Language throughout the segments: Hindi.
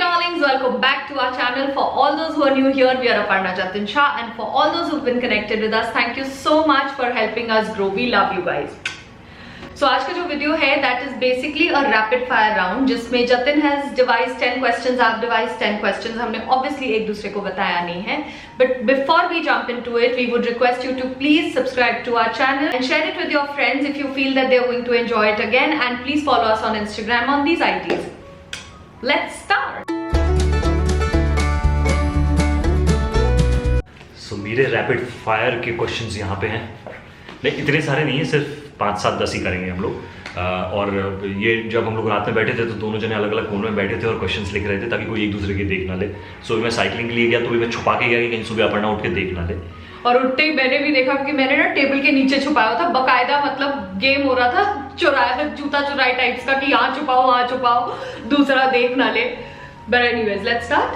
darlings, welcome back to our channel. For all those who are new here, we are Aparna Jatin Shah, and for all those who've been connected with us, thank you so much for helping us grow. We love you guys. So आज का जो वीडियो है that is basically a rapid fire round जिसमें Jatin has devised 10 questions, I've devised 10 questions. हमने obviously एक दूसरे को बताया नहीं है, but before we jump into it, we would request you to please subscribe to our channel and share it with your friends if you feel that they're going to enjoy it again, and please follow us on Instagram on these IDs. Let's start. So मेरे रैपिड फायर के क्वेश्चंस यहाँ पे हैं. नहीं, इतने सारे नहीं है, सिर्फ 5, 7, 10 ही करेंगे हम लोग. और ये जब हम लोग रात में बैठे थे तो दोनों जने अलग अलग कोने में बैठे थे और क्वेश्चंस लिख रहे थे ताकि कोई एक दूसरे के देख ना ले. सो मैं साइकिलिंग के लिए गया तो भी मैं छुपा के गया कि कहीं सुबह अपर्णा उठ के देख ना ले. और उठते ही मैंने भी देखा कि मैंने ना टेबल के नीचे छुपाया था, बकायदा मतलब गेम हो रहा था चुराया, जूता चुराई टाइप्स का कि यहाँ छुपाओ वहाँ छुपाओ, दूसरा देख ना ले. But anyways let's start.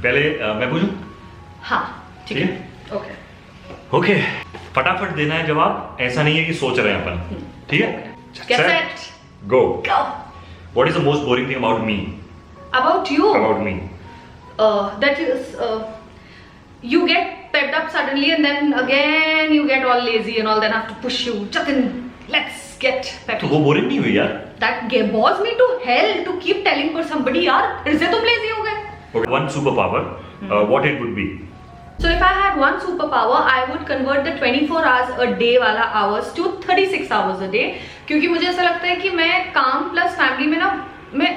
पहले मैं पूछूं? हाँ ठीक है. ओके, फटाफट देना है जवाब, ऐसा नहीं है कि सोच रहे हैं अपन. ठीक है, set go. What is the most boring thing about me? About you? About me that is you get pepped up suddenly and then again you get all lazy and all, then I have to push you. Jatin, let's get pepped. तो वो बोरिंग नहीं हुई यार? That bores me to hell to keep telling for somebody यार फिर से तुम lazy हो गए. Okay, one superpower, what it would be? So if I had one superpower, I would convert the 24 hours a day वाला hours to 36 hours a day, क्योंकि मुझे ऐसा लगता है कि मैं काम प्लस फैमिली में ना मैं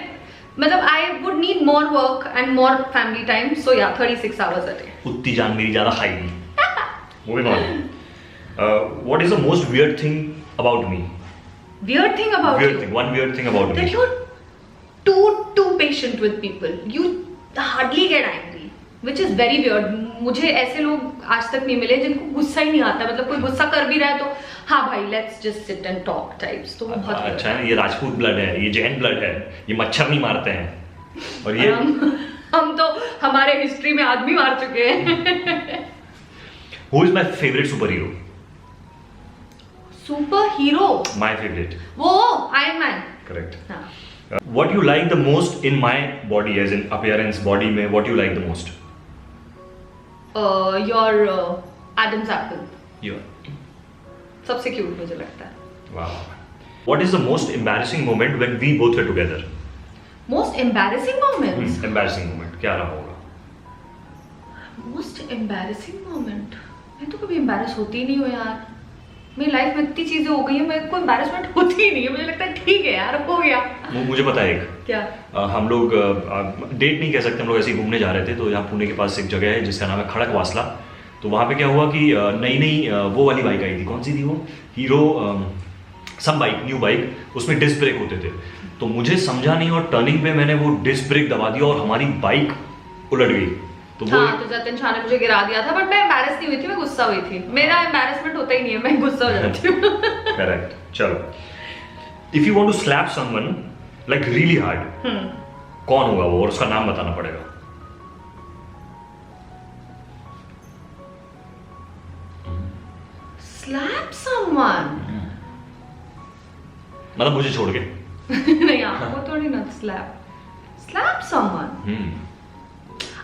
मतलब I would need more work and more family time, so yeah 36 hours a day. उतनी जान मेरी ज्यादा खाई नहीं. Moving on. What is the most weird thing about me? Weird thing about weird you? Thing, one weird thing about That me. you're too patient with people. You hardly get angry, which is very weird. मुझे ऐसे लोग आज तक नहीं मिले जिनको गुस्सा ही नहीं आता. मतलब कोई गुस्सा कर भी रहा है तो हाँ भाई let's just sit and talk types. तो बहुत अच्छा है, ये राजपूत ब्लड है, ये जैन ब्लड है, ये मच्छर नहीं मारते हैं. और ये हम तो हमारे हिस्ट्री में आदमी मार चुके हैं. Who is my favorite superhero? Super hero? My favorite. वो आयरन मैन. Correct. हाँ. What you like the most in my body, as in appearance, body में what you like the most? Your Adam's apple. You. सबसे क्यूट मुझे लगता है. Wow. What is the most embarrassing moment when we both were together? Most embarrassing moments? Embarrassing moment क्या रहा होगा? Most embarrassing moment? मैं तो कभी embarrass होती ही नहीं हूँ यार. मेरी लाइफ में इतनी चीजें हो गई हैं, मेरे को embarrassment होती ही नहीं है. मुझे लगता है ठीक है यार, हो गया. मुझे पता है एक. क्या? हम लोग डेट नहीं कह सकते, हम लोग ऐसे ही घूमने जा रहे थे. तो यहाँ पुणे के पास एक जगह है जिसका नाम है खड़क वासला. तो वहाँ पे क्या हुआ कि नई नई वो वाली बाइक आई थी. कौन सी थी वो? हीरो सम बाइक, न्यू बाइक. उसमें डिस्क ब्रेक होते थे. तो मुझे समझा नहीं और टर्निंग पे मैंने वो डिस्क ब्रेक दबा दिया और हमारी बाइक उलट गई. तो हाँ, तो जतिन शाह ने मुझे गिरा दिया था, बट मैं एम्बैरेस नहीं हुई थी, मैं गुस्सा हुई थी. मेरा एम्बैरेसमेंट होता ही नहीं है, मैं गुस्सा हो जाती हूँ. करेक्ट. चलो, if you want to slap someone like really hard, कौन होगा वो और उसका नाम बताना पड़ेगा. Slap someone? मतलब मुझे छोड़ के. नहीं, आपको थोड़ी ना slap someone.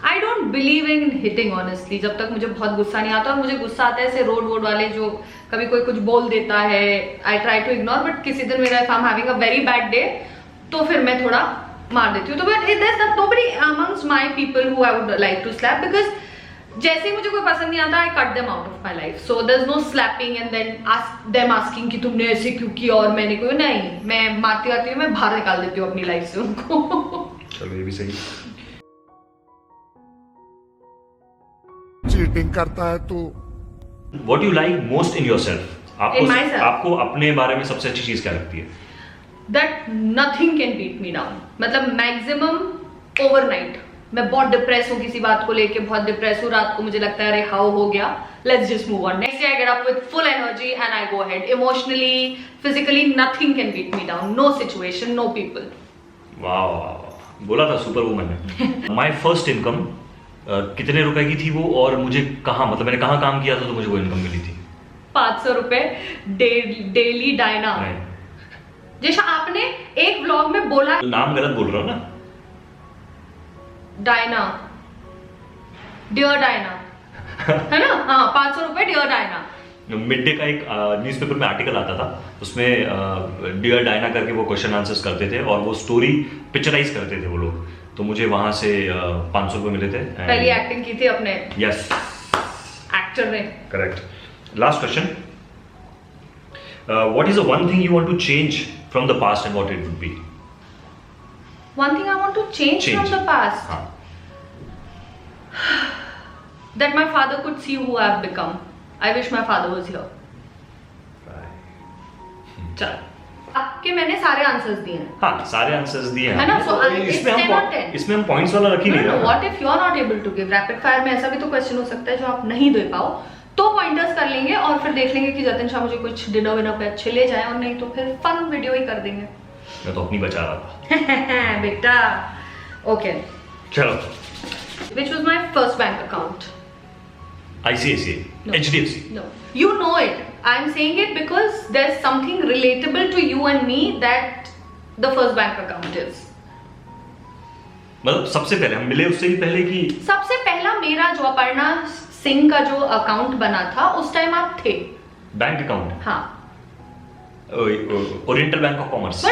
I don't believe in hitting honestly. जब तक मुझे बहुत गुस्सा नहीं आता, और मुझे गुस्सा आता है ऐसे रोड वाले जो कभी कोई कुछ बोल देता है, I try to ignore, but किसी दिन मेरा if I'm having a very bad day तो फिर मैं थोड़ा मार देती हूँ. तो but there's nobody amongst my people who I would like to slap, because जैसे ही मुझे कोई पसंद नहीं आता I cut them out of my life. So there's no slapping and then them asking कि तुमने ऐसे क्यों किया और मैंने क्यों. नहीं, मैं मारती हूँ, मैं बाहर निकाल देती हूँ अपनी लाइफ से उनको. चलो ये भी सही. चीटिंग करता है तो. What you like most in yourself? In myself? आपको अपने बारे में सबसे अच्छी चीज क्या लगती है? That nothing can beat me down. मतलब maximum overnight. मैं बहुत डिप्रेस हूँ किसी बात को लेके, बहुत डिप्रेस हूँ, रात को मुझे लगता है अरे हाउ हो गया, let's just move on. Next day I get up with full energy and I go ahead. Emotionally, physically, nothing can beat me down. No situation, no people. वाह, बोला था सुपर वुमन है. My first income कितने रुपए की थी वो, और मुझे कहाँ, मतलब मैंने कहाँ काम किया था तो मुझे वो इनकम मिली थी? 500 रुपए डेली डायना. जैसा आपने एक व्लॉग में बोला. नाम गलत बोल रहा हो ना. डायना, डियर डायना, है ना? हाँ, 500 रुपए डियर डायना। मिड डे का एक न्यूज़पेपर में आर्टिकल आता था, उसमें डियर डायना करके वो क्वेश्चन आंसर्स करते थे और वो स्टोरी पिक्चराइज करते थे वो लोग, तो मुझे वहां से 500 रुपये मिले थे। पहली एक्टिंग की थी अपने यस एक्टर ने। Correct. Last question, what is the one thing you want to change from the past and what it would be? One thing I want to change from the past. हाँ. That my father could see who I've become. I wish my father was here. चल, आपके मैंने सारे आंसर्स दिए हैं। हाँ, सारे आंसर्स दिए हैं है ना? So इसमें हम पॉइंट्स वाला रख ही नहीं रहे। What if you are not able to give? Rapid fire में ऐसा भी तो क्वेश्चन हो सकता है जो आप नहीं दे पाओ, तो पॉइंटर्स कर लेंगे और फिर देख लेंगे कि जतिन शाह मुझे कुछ डिनर विनर पे अच्छे ले जाए, और नहीं तो फिर फन वीडियो ही कर देंगे। मैं तो अपनी बचा रहा था। बेटा, ओके। चलो। Which was my first bank account? ICICI, No. HDFC. No, you know it. I'm saying it because there's something relatable to you and me that the first bank account is. मतलब सबसे पहले हम मिले उससे भी पहले की? सबसे पहला मेरा जो अपर्णा सिंह का जो अकाउंट बना था उस टाइम आप थे। Bank account? हाँ। Oriental Bank of Commerce.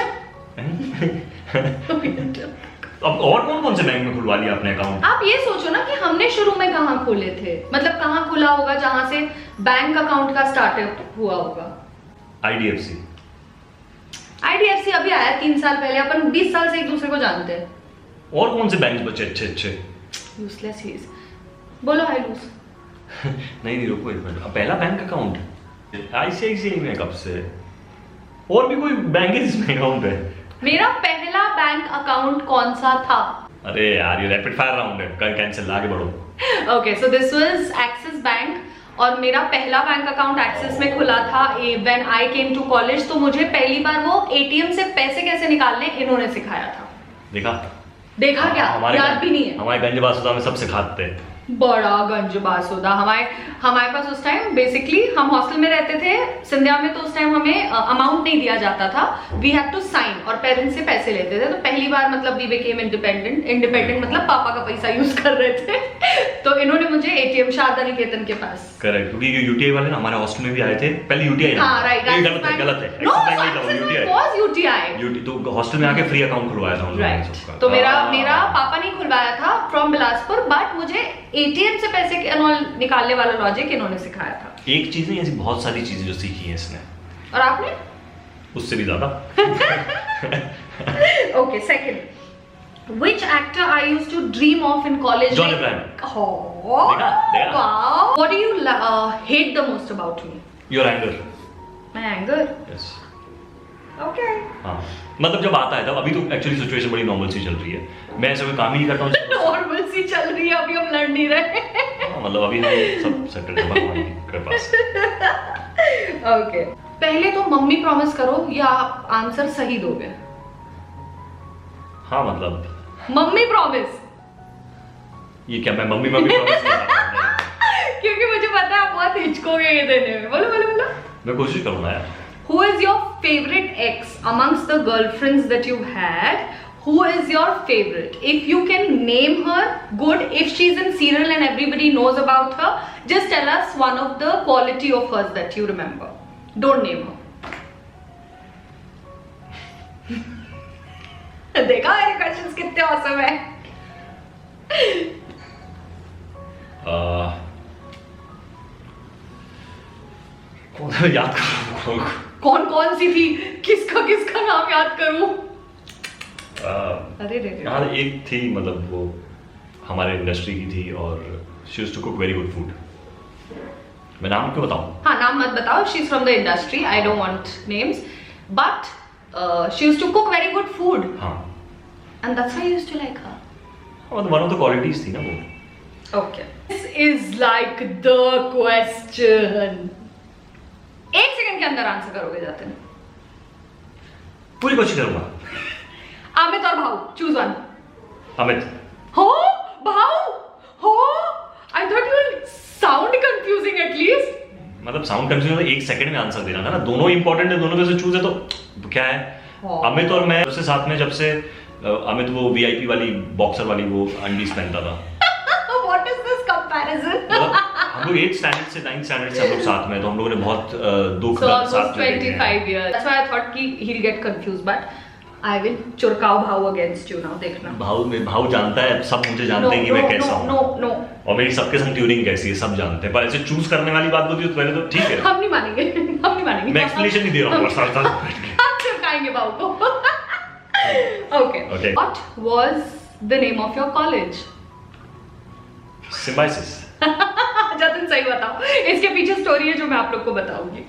अब और कौन कौन से बैंक में खुलवा लिया आपने अकाउंट? आप ये सोचो ना कि हमने शुरू में कहाँ खोले थे, मतलब कहाँ खुला होगा जहां से बैंक अकाउंट का स्टार्टअप हुआ होगा। IDFC। IDFC अभी आया 3 साल पहले, अपन 20 साल से एक दूसरे को जानते हैं। और कौन से बैंक बचे अच्छे अच्छे? Useless he is. बोलो हाय लूज। नहीं रुको एक मिनट, पहला बैंक अकाउंट ICICI में कब से? और भी कोई बैंक है जिसमें अकाउंट है? मेरा पहला बैंक अकाउंट कौन सा था? अरे यार, ये रैपिड फायर राउंड है, कर कैंसिल, आगे बढ़ो। Okay, so this was Axis bank और मेरा पहला बैंक अकाउंट एक्सिस में खुला था when I came to college. तो मुझे पहली बार वो ATM से पैसे कैसे निकालने इन्होंने सिखाया था। देखा क्या? याद भी नहीं है। हमारे गंजबासुदा में सब सिखाते हैं। बड़ा गंज बासुदा। हमारे पास उस टाइम बेसिकली हम हॉस्टल में रहते थे सिंधिया में, तो उस टाइम हमें अमाउंट नहीं दिया जाता था, वी हैड टू साइन, और पेरेंट्स से पैसे लेते थे। तो पहली बार मतलब वी बिकेम इंडिपेंडेंट मतलब पापा का पैसा यूज कर रहे थे। तो इन्होंने मुझे ATM शारदा निकेतन के पास। करेक्ट, क्योंकि UTI वाले ना हमारे हॉस्टल में भी आए थे पहले। UTI ना, हाँ राइट, गलत है। नो, UTI तो हॉस्टल में आके फ्री अकाउंट खुलवाया था उन्होंने। राइट, तो मेरा पापा ने खुलवाया था फ्रॉम बिलासपुर, बट मुझे ATM से पैसे निकालने वाला लॉजिक इन्होंने सिखाया था। एक चीज नहीं, ऐसी बहुत सारी चीजें जो सीखी हैं इसने। और आपने? उससे भी ज्यादा। Okay, second, which actor I used to dream of in college? John Abraham. Oh, देखा? wow. What do you hate the most about me? Your anger. My anger? Yes. Okay. हाँ, मतलब जब आता है तब, अभी तो एक्चुअली सिचुएशन बड़ी नॉर्मल सी चल रही है, मैं ऐसा कोई काम ही नहीं करता हूँ। नॉर्मल सी चल रही है, अभी हम लड़ नहीं रहे। मतलब अभी सब सेटल है भगवान की कृपा से। ओके, पहले तो मम्मी प्रॉमिस करो या आप आंसर सही दोगे। हाँ मतलब मम्मी प्रॉमिस। ये क्या, मैं मम्मी प्रॉमिस नहीं करता क्योंकि मुझे पता है आप बहुत हिचकोगे ये देने में। बोलो। मैं कोशिश करूंगा यार। Who is your favorite ex amongst the girlfriends that you had? Who is your favorite? If you can name her, good. If she's in serial and everybody knows about her, just tell us one of the quality of hers that you remember. Don't name her. देखा मेरे क्वेश्चंस कितने awesome है? याद करो कौन सी थी, किसका नाम याद करूं? अरे हाँ, एक थी, मतलब वो हमारे इंडस्ट्री की थी और she used to cook very good food। मैं नाम क्यों बताऊं? हाँ, नाम मत बताओ। She's from the industry. I don't want names, but she used to cook very good food. हाँ, and that's why I used to like her. one of the qualities थी ना वो। Okay, this is like the question. 1 second के अंदर आंसर करोगे जाते हैं। पूरी कोशिश करूंगा। अमित और भाऊ, चूज वन। अमित। हो भाऊ हो, I thought you will sound confusing at least. मतलब साउंड कंफ्यूजिंग तो 1 सेकंड में आंसर देना था ना, दोनों इंपॉर्टेंट है, दोनों में से चूज है तो क्या है। अमित और मैं उससे साथ में जब से अमित वो VIP वाली बॉक्सर वाली वो अंडीज पहनता था। What is this comparison? हम लोग 8th स्टैंडर्ड से 9th स्टैंडर्ड से हम लोग साथ में, तो हम लोगों ने बहुत दुख So दर्द साथ almost में देखे हैं। 25 years. That's why I thought कि he'll get confused, but I will चुरकाओ भाव against you now. देखना. भाव जानता है, सब मुझे जानते हैं कि मैं कैसा हूँ। No. और मेरी सबके संग ट्यूनिंग कैसी है सब जानते हैं, पर ऐसे चूज करने वाली बात बोलती हो तो पहले तो ठीक है। हम नहीं मानेंगे। मैं एक्सप्लेनेशन नहीं दे रहा हूँ, साथ साथ बैठ के। हम चुरकाएंगे भाव को। Okay. What was the name of your college? Symbiosis. Jatin सही बताओ, इसके पीछे स्टोरी है जो मैं आप लोग को बताऊंगी।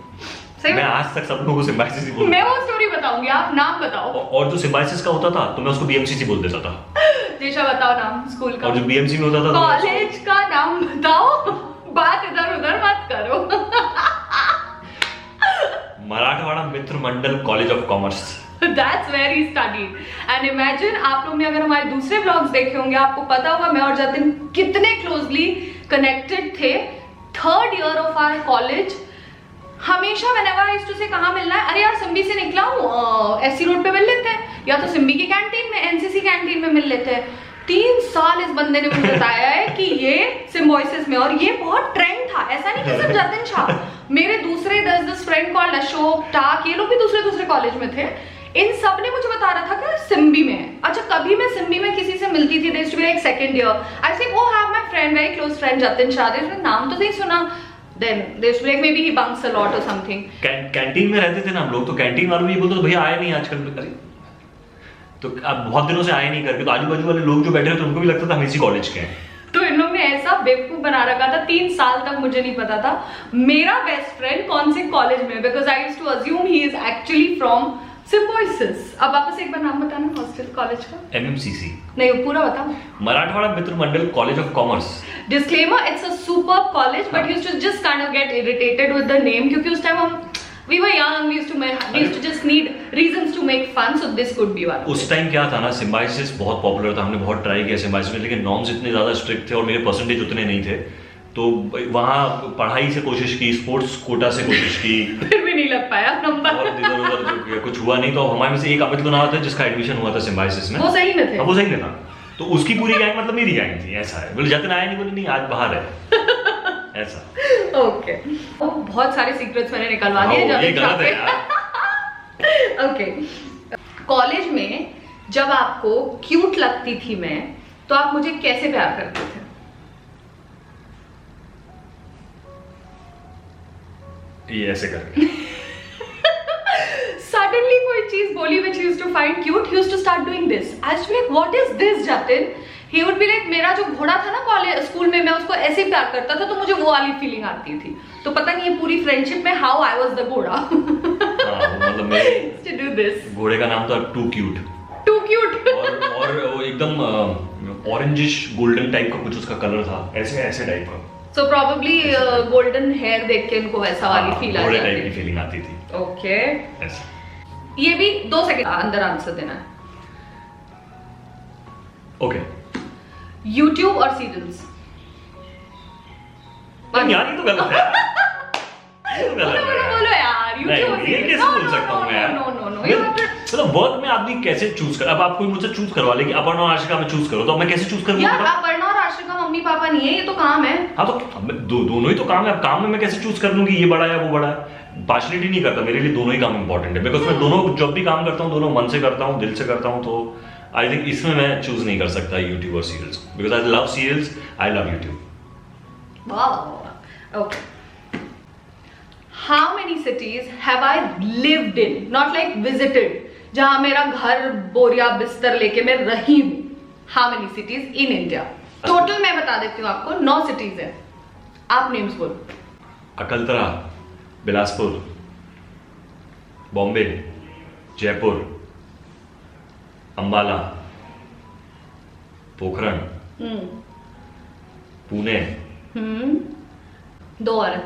सही मैं आज तक सब लोगों को सिम्बायोसिस ही बोलता मैं वो स्टोरी बताऊंगी, आप नाम बताओ। और जो सिम्बायोसिस का होता था तो मैं उसको BMCC बोल देता था। जेशा बताओ नाम स्कूल का। और जो BMC में होता था कॉलेज का नाम बताओ, बात इधर उधर मत करो। Marathwada Mitra Mandal College of Commerce. That's where he studied. And imagine आप लोग ने अगर हमारे दूसरे ब्लॉग्स देखे होंगे, आपको पता होगा मैं और जतिन कितने क्लोजली कनेक्टेड थे। 3rd year of our college, हमेशा whenever I used to say कहाँ मिलना है, अरे यार सिम्बी से निकला हूँ, SC रोड पे मिल लेते हैं, या तो सिम्बी की कैंटीन में, NCC कैंटीन में मिल लेते हैं। 3 साल इस बंदे ने मुझे बताया है कि ये सिम्बोसिस में, और ये बहुत ट्रेंड था, ऐसा नहीं कि सिर्फ जतिन शाह, मेरे दूसरे दिस फ्रेंड कॉल्ड अशोक टाक, ये लोग भी दूसरे कॉलेज में थे। इन सब ने मुझे बता रहा था कि सिम्बी में है। अच्छा, कभी मैं सिम्बी में किसी से मिलती थी, there to be like 2nd year, I say oh have my friend, very close friend Jatin Shah, their नाम तो सही सुना, then there to be like maybe he bunks a lot or something. Canteen में रहते थे ना हम लोग, तो कैंटीन वाले भी ये बोलते थे भैया आए नहीं आजकल, अरे तो अब बहुत दिनों से आए नहीं करके, तो आजू बाजू वाले लोग जो बैठे थे उनको भी लगता था हम इसी कॉलेज के हैं। तो इन लोग ने ऐसा बेवकूफ बना रखा था, 3 साल तक मुझे नहीं पता था मेरा बेस्ट फ्रेंड कौन से कॉलेज में, because I used to assume he is actually from Symbiosis. अब वापस एक बार नाम बताना हॉस्टल कॉलेज का। MMCC नहीं, पूरा बताओ। Marathwada Mitra Mandal College of Commerce. Disclaimer, it's a superb college, but used to just kind of get irritated with the name, क्योंकि उस टाइम हम we were young, we used to just need reasons to make fun, so this could be one. उस टाइम क्या था ना, सिम्बायोसिस बहुत पॉपुलर था, हमने बहुत ट्राई किया सिम्बायोसिस में, लेकिन नॉर्म्स इतने ज़्यादा स्ट्रिक्ट थे और मेरे परसेंटेज उतने नहीं थे, तो वहाँ पढ़ाई से कोशिश की, स्पोर्ट्स कोटा से कोशिश की, फिर भी नहीं लग पाया नंबर, और इधर-उधर कुछ हुआ नहीं। तो हमारे में से एक अमित लोनावला था जिसका एडमिशन हुआ था सिम्बायोसिस में, वो सही में थे। वो सही में था, तो उसकी पूरी गैंग मतलब मेरी गैंग थी, ऐसा है। बोले जतिन आया नहीं, बोले नहीं आज बाहर है, ऐसा। ओके, बहुत सारे सीक्रेट्स मैंने निकलवा दिए ये गलत है यार। ओके, कॉलेज में जब आपको क्यूट लगती थी मैं, तो आप मुझे कैसे प्यार करते थे? ये ऐसे करके suddenly कोई चीज बोली which he used to find cute, he used to start doing this. I used to be like, what is this, Jatin? He would be like, मेरा जो घोड़ा था ना कॉलेज स्कूल में, मैं उसको ऐसे प्यार करता था, तो मुझे वो वाली फीलिंग आती थी। तो पता नहीं ये पूरी फ्रेंडशिप में how I was the घोड़ा। मतलब मैं to do this. घोड़े का नाम था टू क्यूट। Too cute. और वो एकदम ऑरेंजिश गोल्डन टाइप का कुछ उसका कलर था, ऐसे टाइप का। So probably golden hair देख के इनको ऐसा वाली फील आ घोड़े जाती टाइप की थी। फीलिंग आती थी। ओके, ऐसा। ये भी 2 सेकंड अंदर आंसर देना है। ओके। YouTube और सीरियल्स? यार ये तो गलत है। ये तो गलत है। बोलो यार, YouTube और नहीं, ये सीरियल्स। कैसे बोल सकता हूँ मैं यार? No. मतलब वर्क में आदमी कैसे चूज कर, अब आप कोई मुझसे चूज करवा ले कि अपर्णा और आशिका में चूज करो, तो मैं कैसे चूज करूंगा? यार अपर्णा और आशिका मम्मी पापा नहीं है, ये तो काम है। हाँ तो दोनों ही तो काम है। अब काम में मैं कैसे चूज कर लूं कि ये बड़ा है वो बड़ा है? पार्शलिटी नहीं करता, मेरे लिए दोनों ही काम इंपॉर्टेंट है, बिकॉज मैं दोनों जब भी काम करता हूँ दोनों मन से करता हूँ, दिल से करता हूँ, तो आई थिंक इसमें मैं चूज नहीं कर सकता यूट्यूब और serials, because I love serials, I love YouTube. वाह, okay. How many cities have I lived in? Not like visited. जहां मेरा घर बोरिया बिस्तर लेके मैं रही हूँ। How many cities in India? Total मैं बता देती हूँ आपको, 9 cities है। आप नेम्स बोलो। अकलतरा, बिलासपुर, बॉम्बे, जयपुर, अंबाला, पोखरण, पुणे, 2 और है।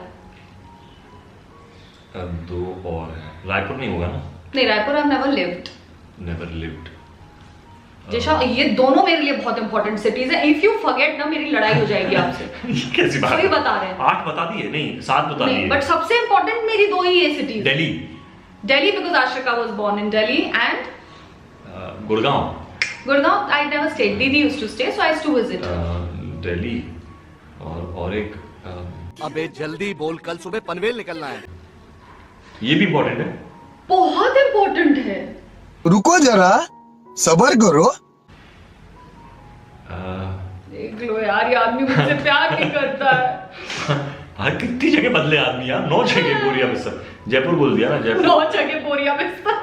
2 और है। रायपुर नहीं होगा ना? नहीं, Raipur I've never lived. Never lived. जेशा, ये दोनों मेरे लिए बहुत इंपॉर्टेंट सिटीज है। इफ यू फॉरगेट ना, मेरी लड़ाई हो जाएगी आपसे। कैसी बात है? सही बता रहे हैं। 8 बता दिए, नहीं 7 बता दिए। बट सबसे इंपॉर्टेंट मेरी 2 ही ये cities. Delhi. Delhi because Ashika was born in Delhi, and Gurgaon. Gurgaon I never stayed. दीदी used to stay, so I used to visit. Delhi और एक अबे जल्दी बोल, कल सुबह पनवेल निकलना है। ये भी इम्पोर्टेंट है। बहुत इम्पोर्टेंट है। रुको जरा, सबर करो। देख लो यार, ये आदमी मुझसे प्यार नहीं करता है। हाँ, कितनी जगह बदले आदमी यार, 9 जगह बोरिया बिस्तर। जयपुर बोल दिया ना, जयपुर। 9 जगह बोरिया बिस्तर।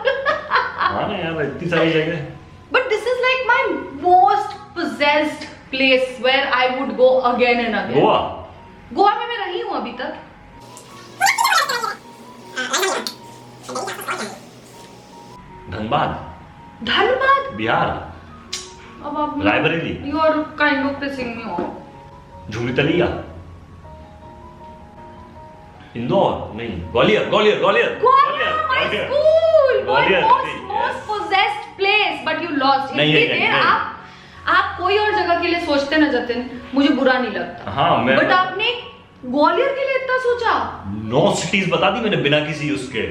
हाँ ना यार, इतनी सारी जगह। But this is like my most possessed place where I would go again and again. Goa. Goa में मैं रही हूँ अभी तक। धनबाद। बिहार। अब आप Raebareli. You are kind of pissing me off. Jhumri तलिया। इंदौर नहीं, Gwalior. Goa, my school, my Gwalior, most possessed place, but you lost. नहीं, इतनी नहीं, देर नहीं। आप कोई और जगह के लिए सोचते ना जतिन, मुझे बुरा नहीं लगता। हाँ, बट आपने ग्वालियर के लिए इतना सोचा? 9 सिटीज बता दी मैंने बिना किसी उसके।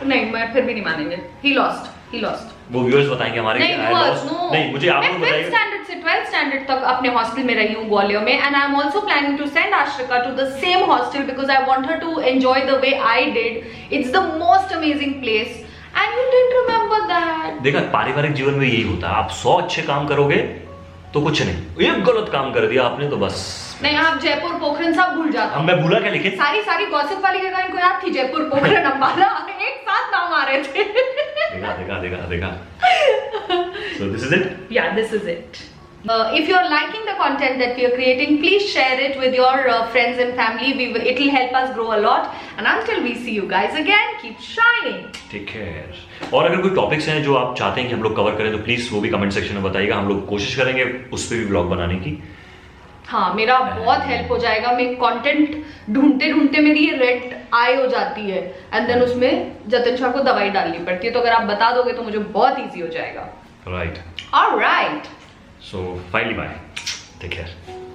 नहीं, मैं फिर भी नहीं मानेंगे। He lost. वो व्यूअर्स बताएंगे हमारे नहीं, कि I lost। no. नहीं, मुझे आप लोग मैं बताइए। 5th स्टैंडर्ड से 12th स्टैंडर्ड तक अपने हॉस्टल में रही हूँ ग्वालियर में, and I am also planning to send Ashrika to the same hostel because I want her to enjoy the way I did. It's the most amazing place and you didn't remember that. देखा, पारिवारिक जीवन में यही होता है, आप 100 अच्छे काम करोगे तो कुछ नहीं, एक गलत काम कर दिया आपने तो बस। नहीं, आप जयपुर पोखरन सब भूल जाते अब मैं भूला क्या, लेकिन सारी गॉसिप वाली जगह इनको याद थी। जयपुर पोखरन अंबाला एक साथ नाम आ रहे थे। देखा। So this is it? Yeah, this is it. If you're liking the content that we are creating, please share it with your friends and family. It will help us grow a lot. And until we see you guys again, keep shining. Take care. और अगर कोई टॉपिक्स हैं जो आप चाहते हैं कि हम लोग कवर करें तो प्लीज वो भी कमेंट सेक्शन में बताइएगा, हम लोग कोशिश करेंगे उस पर भी व्लॉग बनाने की। हाँ, मेरा बहुत हेल्प हो जाएगा। मैं कंटेंट ढूंढते मेरी ये रेड आई हो जाती है, एंड देन उसमें जतिन शाह को दवाई डालनी पड़ती है। तो अगर आप बता दोगे तो मुझे बहुत इजी हो जाएगा। Right. Alright. So finally bye, take care.